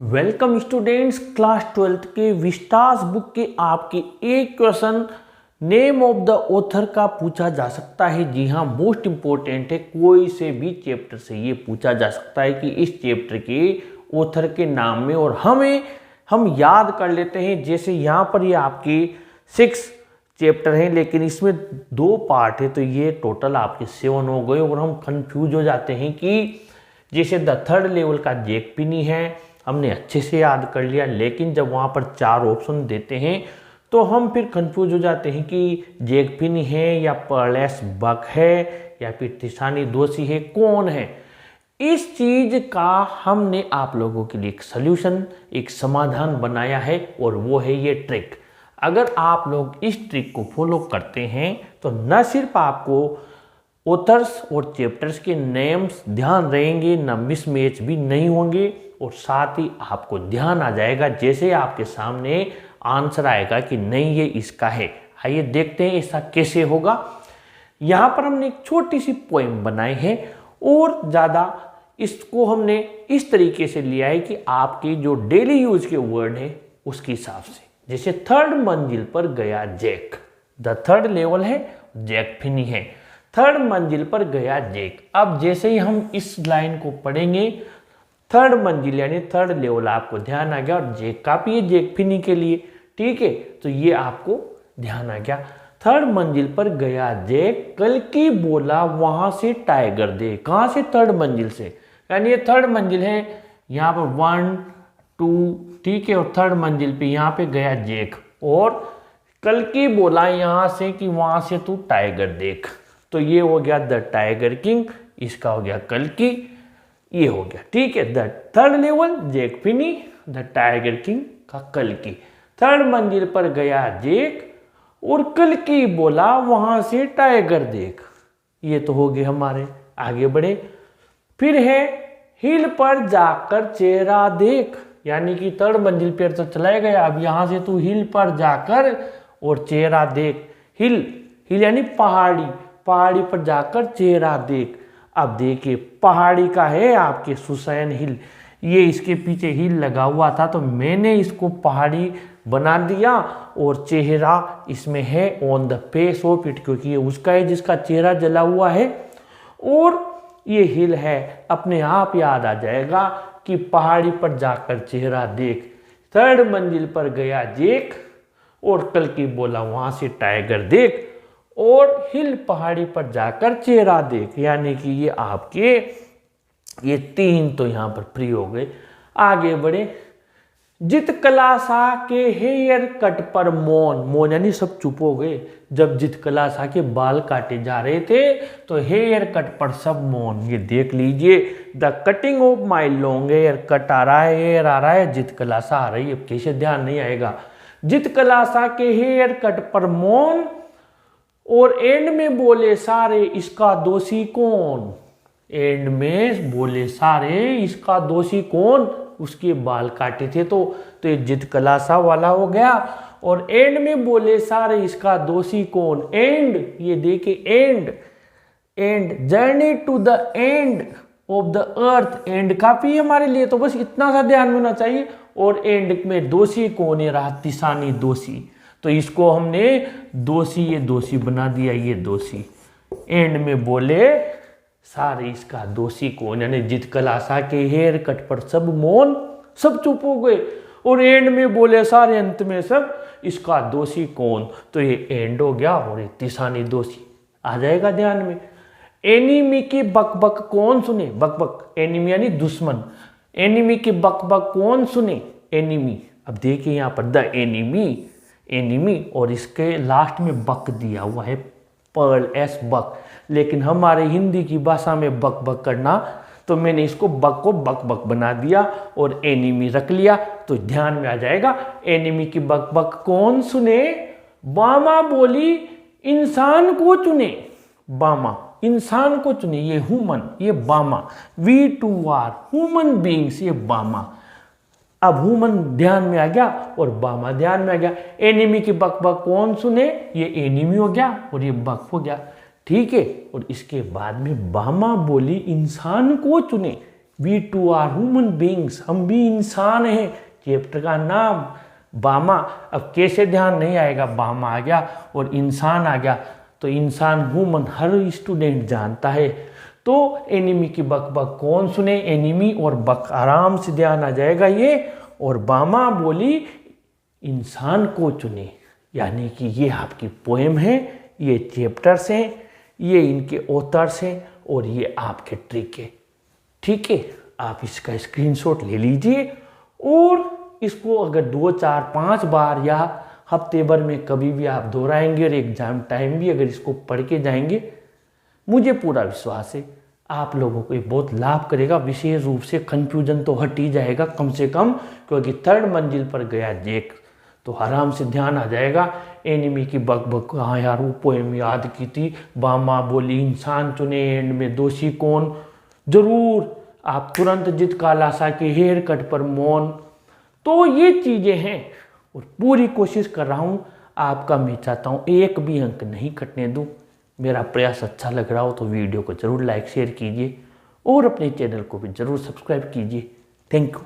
Welcome students, class 12th के Vistas book के आपके एक question name of the author का पूछा जा सकता है। जी हाँ, मोस्ट इंपॉर्टेंट है। कोई से भी चैप्टर से ये पूछा जा सकता है कि इस चैप्टर के ऑथर के नाम में, और हम याद कर लेते हैं। जैसे यहाँ पर ये आपके 6 चैप्टर हैं, लेकिन इसमें 2 पार्ट है, तो ये टोटल आपके 7 हो गए। और हम कंफ्यूज हो जाते हैं कि जैसे द थर्ड लेवल का जैक पिनी है, हमने अच्छे से याद कर लिया, लेकिन जब वहाँ पर 4 ऑप्शन देते हैं तो हम फिर कंफ्यूज हो जाते हैं कि जैक पिनी है या पर्लेस बक है या फिर तिसानी दोषी है, कौन है। इस चीज का हमने आप लोगों के लिए एक सल्यूशन, एक समाधान बनाया है, और वो है ये ट्रिक। अगर आप लोग इस ट्रिक को फॉलो करते हैं तो न सिर्फ आपको ऑथर्स और चैप्टर्स के नेम्स ध्यान रहेंगे, न मिसमैच भी नहीं होंगे, और साथ ही आपको ध्यान आ जाएगा जैसे आपके सामने आंसर आएगा कि नहीं ये इसका है। आइए देखते हैं ऐसा कैसे होगा। यहाँ पर हमने एक छोटी सी पोएम बनाई है, और ज़्यादा इसको हमने इस तरीके से लिया है कि आपके जो डेली यूज के वर्ड है उसके हिसाब से। जैसे थर्ड मंजिल पर गया जैक, द थर्ड लेवल है, जैक फिनी है, थर्ड मंजिल पर गया जैक। अब जैसे ही हम इस लाइन को पढ़ेंगे, थर्ड मंजिल यानी थर्ड लेवल आपको ध्यान आ गया, और जैक काफी है जैक फिनी के लिए, ठीक है, तो ये आपको ध्यान आ गया। थर्ड मंजिल पर गया जैक, कल की बोला वहां से टाइगर दे। कहां से? थर्ड मंजिल से, यानी ये थर्ड मंजिल है, यहाँ पर 1 2, ठीक है, और थर्ड मंजिल पे यहाँ पे गया जैक, और कल की बोला यहाँ से कि वहां से तू टाइगर देख। तो ये हो गया द टाइगर किंग, इसका हो गया कल की, ये हो गया, ठीक है। The third level Jack Finney, the tiger king का कल की। थर्ड मंजिल पर गया जैक और कल की बोला वहां से टाइगर देख। ये तो हो गए हमारे। आगे बढ़े, फिर है हिल पर जाकर चेहरा देख, यानी कि थर्ड मंजिल पर तो चला गया, अब यहां से तू हिल पर जाकर और चेहरा देख। हिल, हिल यानी पहाड़ी, पहाड़ी पर जाकर चेहरा देख। अब देखिए पहाड़ी का है आपके सुसैन हिल, ये इसके पीछे हिल लगा हुआ था, तो मैंने इसको पहाड़ी बना दिया, और चेहरा इसमें है on the face of it, क्योंकि ये उसका है जिसका चेहरा जला हुआ है, और ये हिल है। अपने आप याद आ जाएगा कि पहाड़ी पर जाकर चेहरा देख, थर्ड मंजिल पर गया जैक, और कल की बोला वहां से टाइगर देख, और हिल पहाड़ी पर जाकर चेहरा देख, यानी कि ये आपके ये 3 तो यहां पर फ्री हो गए। आगे बढ़े, जित कलासा के हेयर कट पर मौन, मौन यानी सब चुप हो गए। जब जित कलासा के बाल काटे जा रहे थे तो हेयर कट पर सब मौन। ये देख लीजिए, the cutting of my long hair, cut आ रहा है, हेयर आ रहा है, जित कलासा आ रही है, कैसे ध्यान नहीं आएगा। जित कलासा के हेयर कट पर मौन, और एंड में बोले सारे इसका दोषी कौन। एंड में बोले सारे इसका दोषी कौन, उसके बाल काटे थे, तो ये जित कलासा वाला हो गया। और एंड में बोले सारे इसका दोषी कौन। एंड, ये देखे and, and journey to the end of the earth, and काफी हमारे लिए, तो बस इतना सा ध्यान होना चाहिए। और एंड में दोषी कौन है, रहा तिसानी दोषी, तो इसको हमने दोषी, ये दोषी बना दिया, ये दोषी। एंड में बोले सारे इसका दोषी कौन, यानी जित कलासा के हेयर कट पर सब मौन, सब चुप हो गए, और एंड में बोले सारे अंत में सब इसका दोषी कौन, तो ये एंड हो गया, और ये तिसानी दोषी आ जाएगा ध्यान में। एनिमी की बकबक कौन सुने, बकबक एनिमी यानी दुश्मन, एनिमी की बकबक कौन सुने, एनिमी। अब देखिए यहाँ पर द एनिमी, एनिमी, और इसके लास्ट में बक दिया हुआ है, पर्ल एस बक, लेकिन हमारे हिंदी की भाषा में बक बक करना, तो मैंने इसको बक को बक बक बना दिया और एनिमी रख लिया, तो ध्यान में आ जाएगा। एनिमी की बक बक कौन सुने, बामा बोली इंसान को चुने, बामा इंसान को चुने, ये ह्यूमन, ये बामा, V2R ह्यूमन बींग्स, ये बामा। अब ह्यूमन ध्यान में आ गया और बामा ध्यान में आ गया। एनिमी की बक बक कौन सुने, ये एनिमी हो गया और ये बक हो गया, ठीक है। और इसके बाद में बामा बोली इंसान को चुने, we too are human beings, हम भी इंसान हैं। चैप्टर का नाम बामा। अब कैसे ध्यान नहीं आएगा, बामा आ गया और इंसान आ गया, तो इंसान ह्यूमन हर स्टूडेंट जानता है। तो एनिमी की बक बक कौन सुने, एनिमी और बक आराम से ध्यान आ जाएगा ये। और बामा बोली इंसान को चुने, यानी कि ये आपकी पोएम है, ये चैप्टर्स हैं, ये इनके ऑथर्स हैं और ये आपके ट्रिक है। ठीक है, आप इसका स्क्रीनशॉट ले लीजिए और इसको अगर 2, 4, 5 बार या हफ्ते भर में कभी भी आप दोहराएंगे और एग्जाम टाइम भी अगर इसको पढ़ के जाएंगे, मुझे पूरा विश्वास है आप लोगों को ये बहुत लाभ करेगा। विशेष रूप से कन्फ्यूजन तो हट ही जाएगा कम से कम, क्योंकि 3rd मंजिल पर गया जैक, तो आराम से ध्यान आ जाएगा। एनिमी की बक बक, हाँ यार वो पोएम याद की थी, बामा बोली इंसान चुने, एंड में दोषी कौन, जरूर आप तुरंत जित कालासा के हेयर कट पर मौन। तो ये चीज़ें हैं और पूरी कोशिश कर रहा हूँ आपका, मैं चाहता हूँ एक भी अंक नहीं कटने दूँ। मेरा प्रयास अच्छा लग रहा हो तो वीडियो को ज़रूर लाइक शेयर कीजिए और अपने चैनल को भी ज़रूर सब्सक्राइब कीजिए। Thank you.